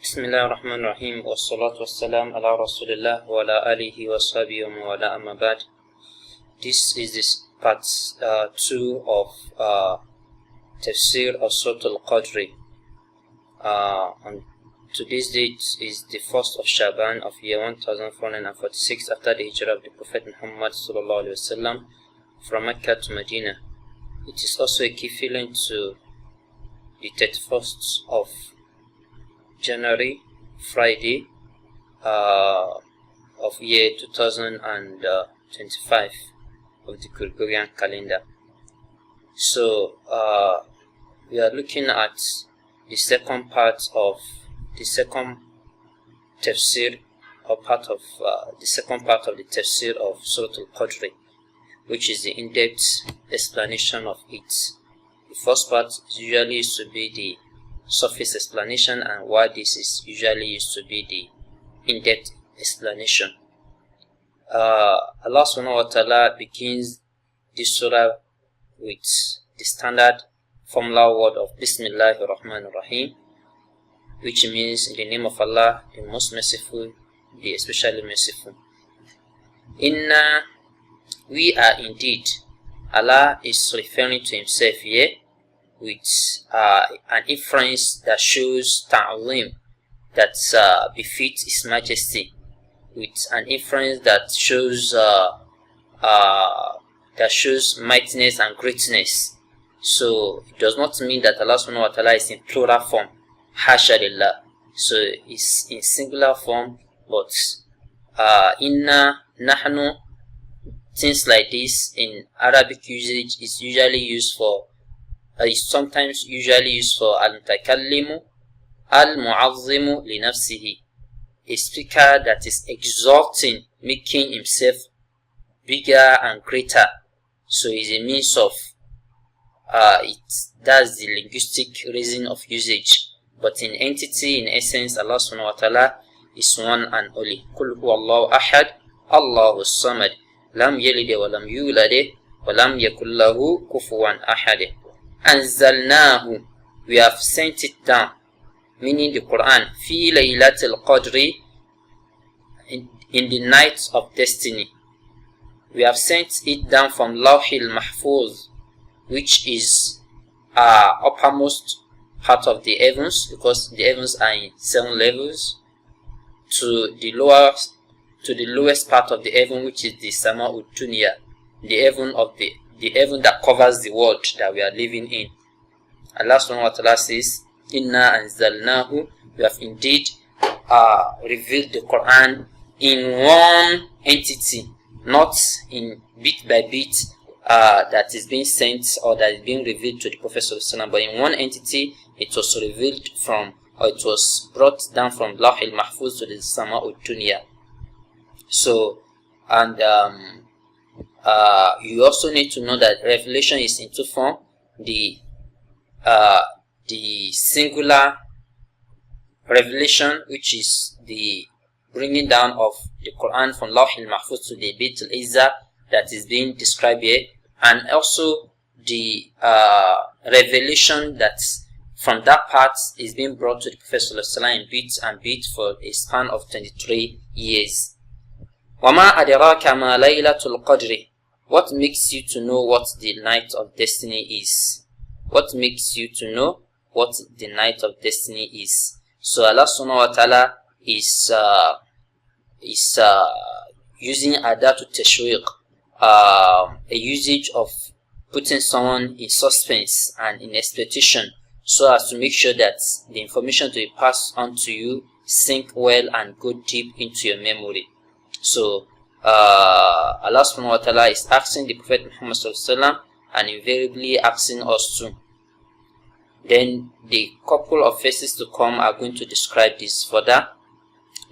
Bismillah ar-Rahman ar-Rahim wa salatu wa salam ala Rasulillah wa ala alihi wa sahbihi wa ala amma ba'd. This is part 2 of Tafseer of Suratul Qadr. On today's date is the 1st of Shaban of year 1446 after the hijrah of the Prophet Muhammad sallallahu alaihi wasallam from Mecca to Medina. It is also equivalent to the 31st of January, Friday of year 2025 of the Gregorian calendar. So we are looking at the second part of the second tafsir, or part of the second part of the tafsir of Suratul Qadr, which is the in-depth explanation of it. The first part usually used to be the surface explanation, and why this is usually used to be the in-depth explanation. Allah subhanahu wa ta'ala begins this surah with the standard formula word of Bismillahir Rahmanir Rahim, which means in the name of Allah, the most merciful, the especially merciful. Inna, we are indeed. Allah is referring to himself here with an inference that shows ta'lim, that befits his majesty, with an inference that shows mightiness and greatness. So it does not mean that Allah subhanahu wa ta'ala is in plural form, hasha lillah. So it's in singular form, but inna, nahnu, things like this in Arabic usage is usually used for sometimes usually used for al-mutakallimu al-mu'azzimu li nafsihi, a speaker that is exalting, making himself bigger and greater. So it's a means of that's the linguistic reason of usage, but in entity, in essence, Allah subhanahu wa ta'ala is one and only. Qul huwallahu ahad, Allahu samad, lam yalid wa lam yulad wa lam yakul lahu kufuwan ahad. Anzalnahu, we have sent it down, meaning the Quran, fi laylatil qadri, in the night of destiny. We have sent it down from Lawhil Mahfuz, which is uppermost part of the heavens, because the heavens are in 7 levels, to the lowest part of the heaven, which is the Sama'ud Dunya, the heaven that covers the world that we are living in. Allah subhanahu wa ta'ala says, Inna anzalnahu, we have indeed revealed the Quran in one entity, not in bit by bit that is being sent or that is being revealed to the Prophet sallallahu alaihi wasallam, but in one entity it was revealed from, or it was brought down from Lawhil Mahfuz to the Sama'ud Dunya. So, and you also need to know that revelation is in 2 forms: the singular revelation, which is the bringing down of the Quran from Lawhil Mahfuz to the Bayt al-Izzah that is being described here, and also the revelation that from that part is being brought to the Prophet sallallahu alaihi wasallam in bit and bit for a span of 23 years. وَمَا أَدْرَاكَ مَا لَيْلَةُ الْقَدْرِ, what makes you to know what the night of destiny is? What makes you to know what the night of destiny is? So Allah subhanahu wa ta'ala is using adatu tashwiq, a usage of putting someone in suspense and in expectation, so as to make sure that the information to be passed on to you sink well and go deep into your memory. So Allah subhanahu wa ta'ala is asking the Prophet Muhammad sallallahu alaihi wasallam, and invariably asking us too. Then the couple of verses to come are going to describe this further.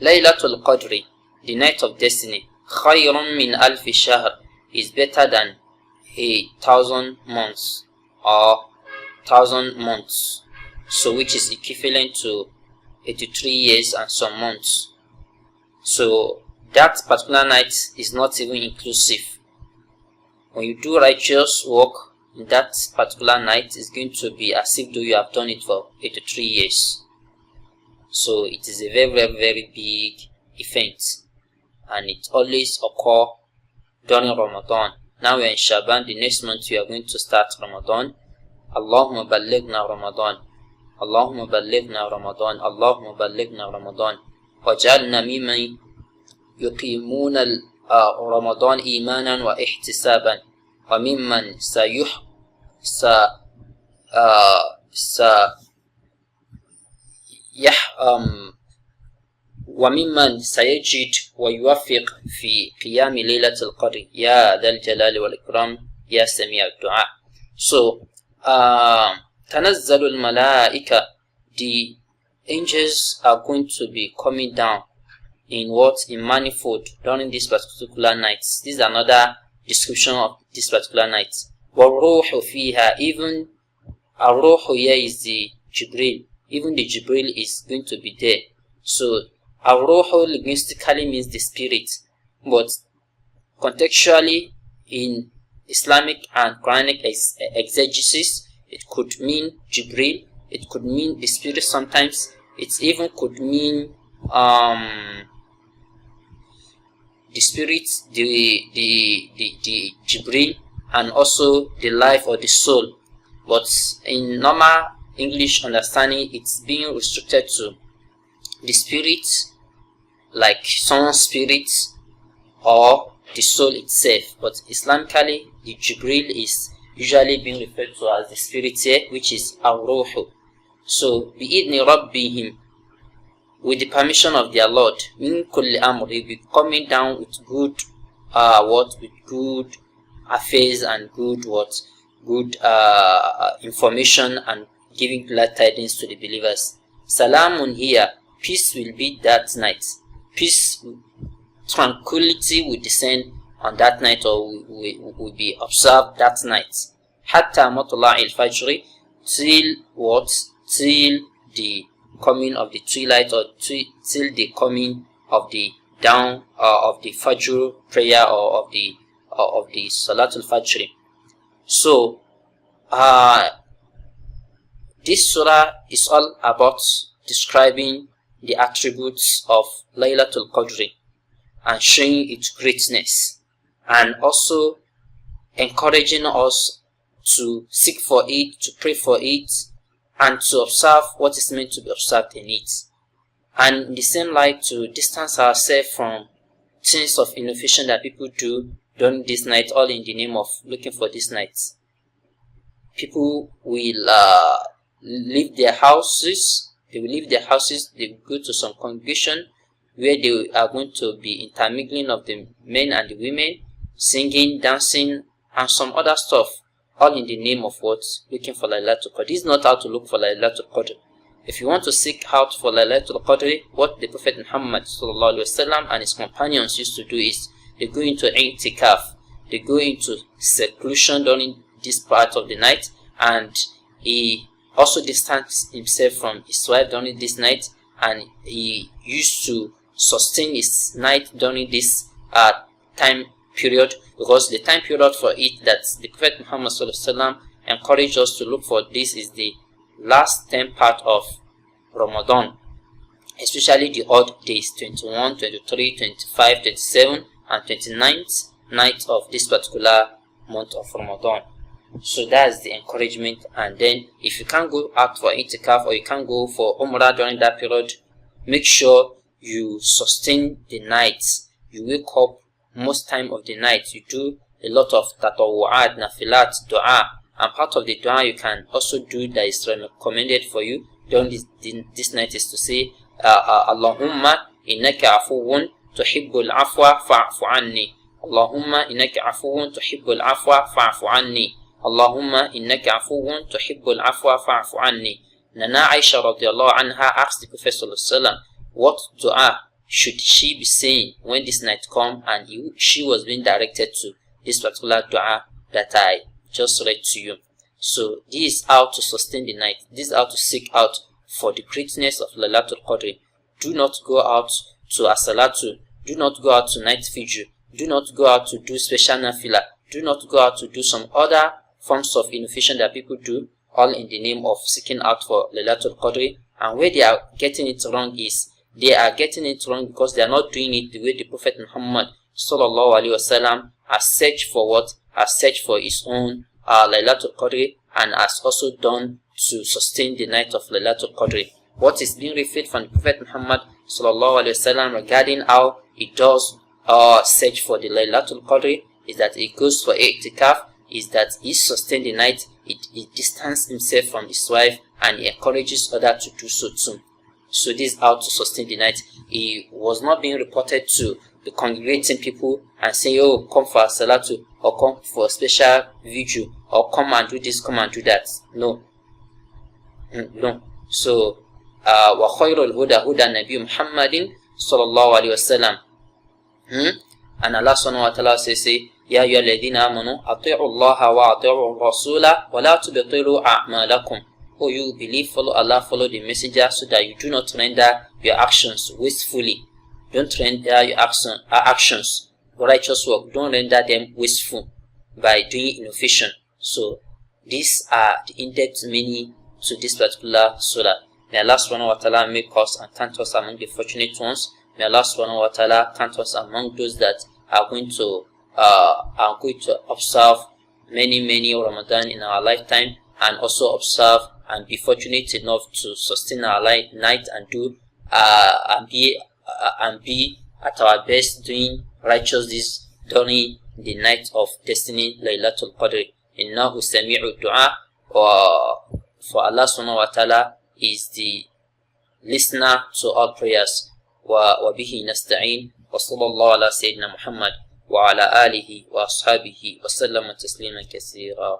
Laylatul Qadri, the night of destiny, khayrun min alfi shahr, is better than 1,000 months, or 1,000 months, so which is equivalent to 83 years and some months. So that particular night is not even inclusive. When you do righteous work in that particular night, is going to be as if though you have done it for 83 years. So it is a very big event, and it always occur during Ramadan. Now we are in Shaban. The next month we are going to start Ramadan. Allahumma ballighna Ramadan. Allahumma ballighna Ramadan. Allahumma ballighna Ramadan. Waj'alna mimman yuqimuna Ramadan imanan wa ihtisaban. Wa mimman وممن سيجد ويوفق في قيام ليلة القدر يا ذا الجلال والإكرام يا سميع الدعاء. So تنزل الملائكة, the angels are going to be coming down in manifold during this particular night. This is another description of this particular night. وَالْرُوحُ فِيهَا, even الروح here is the Jibril. Even the Jibril is going to be there. So Ar-Ruh linguistically means the spirit, but contextually in Islamic and Quranic exegesis, it could mean Jibril, it could mean the spirit sometimes, it even could mean the spirit, the Jibril, and also the life or the soul. But in normal English understanding, it's being restricted to the spirit, like someone's spirit or the soul itself. But Islamically, the Jibril is usually being referred to as the spirit here, which is Ar-Ruh. So bi'idni rabbihim, with the permission of their Lord, min kulli amr, will be coming down with good with good affairs and good information, and giving glad tidings to the believers. Salamun here, peace will be that night. Peace, tranquility will descend on that night, or will be observed that night. Hatta matla'i al-fajr, till what? Till the coming of the twilight, or till the coming of the dawn of the Fajr prayer, or of the Suratul Fajr. So this surah is all about describing the attributes of Laylatul Qadr and showing its greatness, and also encouraging us to seek for it, to pray for it, and to observe what is meant to be observed in it. And in the same light, to distance ourselves from things of innovation that people do during this night, all in the name of looking for this night. People will leave their houses. They will leave their houses. They will go to some congregation where they are going to be intermingling of the men and the women, singing, dancing, and some other stuff, all in the name of what? Looking for Laylatul Qadr. This is not how to look for Laylatul Qadr. If you want to seek out for Laylatul Qadr, what the Prophet Muhammad ﷺ and his companions used to do is, they go into i'tikaf, they go into seclusion during this part of the night, and he also distanced himself from his wife during this night, and he used to sustain his night during this time period, because the time period for it that the Prophet Muhammad ﷺ encouraged us to look for this is the last 10 part of Ramadan, especially the odd days, 21, 23, 25, 27 and 29th night of this particular month of Ramadan. So that's the encouragement. And then if you can't go out for itikaf, or you can't go for Umrah during that period, make sure you sustain the nights. You wake up most time of the night. You do a lot of tatawu'at, nafilat, dua, and part of the dua you can also do that is recommended for you during this night is to say Allahumma innaka afuwun tuhibbul afwa fa'fu anni. Allahumma innaka afuwun tuhibbul afwa fa'fu anni. Allahumma innaka afuwun tuhibbul afwa fa'fu anni. Nana Aisha radiallahu anha asked the Prophet sallallahu alaihi wasallam, what dua should she be saying when this night come, and she was being directed to this particular dua that I just read to you. So this is how to sustain the night. This is how to seek out for the greatness of Laylatul Qadr. Do not go out to as-salatu. Do not go out to night fijr. Do not go out to do special nafila. Do not go out to do some other forms of innovation that people do, all in the name of seeking out for Laylatul Qadr And where they are getting it wrong is, they are getting it wrong because they are not doing it the way the Prophet Muhammad sallallahu alaihi wasallam has searched for what? Has searched for his own Laylatul Qadr, and has also done to sustain the night of Laylatul Qadr. What is being revealed from the Prophet Muhammad sallallahu alaihi wasallam regarding how he does search for the Laylatul Qadr is that he goes for i'tikaf, is that he sustains the night, he distances himself from his wife, and he encourages others to do so too. So this is how to sustain the night. He was not being reported to the congregating people and saying, oh, come for a salatu, or come for a special vigil, or come and do this, come and do that. No. No. So, وَخَيْرُ الْهُدَى هُدَى النَّبِيُّ مُحَمَّدٍ صَلَى اللَّهُ عَلَيْهِ وَسَلَّمَ. And Allah subhanahu wa ta'ala says, يَا أَيُّهَا الَّذِينَ آمَنُوا أَطِيعُوا اللَّهَ وَأَطِيعُوا الرَّسُولَ وَلَا تُبْطِلُوا أَعْمَالَكُمْ. Oh, you believe, follow Allah, follow the messenger, so that you do not render your actions wastefully. Don't render your actions, righteous work, don't render them wasteful by doing innovation. So, these are the in-depth meaning to this particular surah. May Allah subhanahu wa ta'ala make us and count us among the fortunate ones. May Allah subhanahu wa ta'ala count us among those that are going to observe many Ramadan in our lifetime, and also observe and be fortunate enough to sustain our night and do and be at our best doing righteous deeds during the night of destiny, Laylatul Qadr. Innahu sami'u du'a, for Allah subhanahu wa ta'ala is the listener to all prayers. Wa bihi nasta'in, wa sallallahu ala sayyidina Muhammad wa ala alihi wa ashabihi wa sallama tasliman kaseera.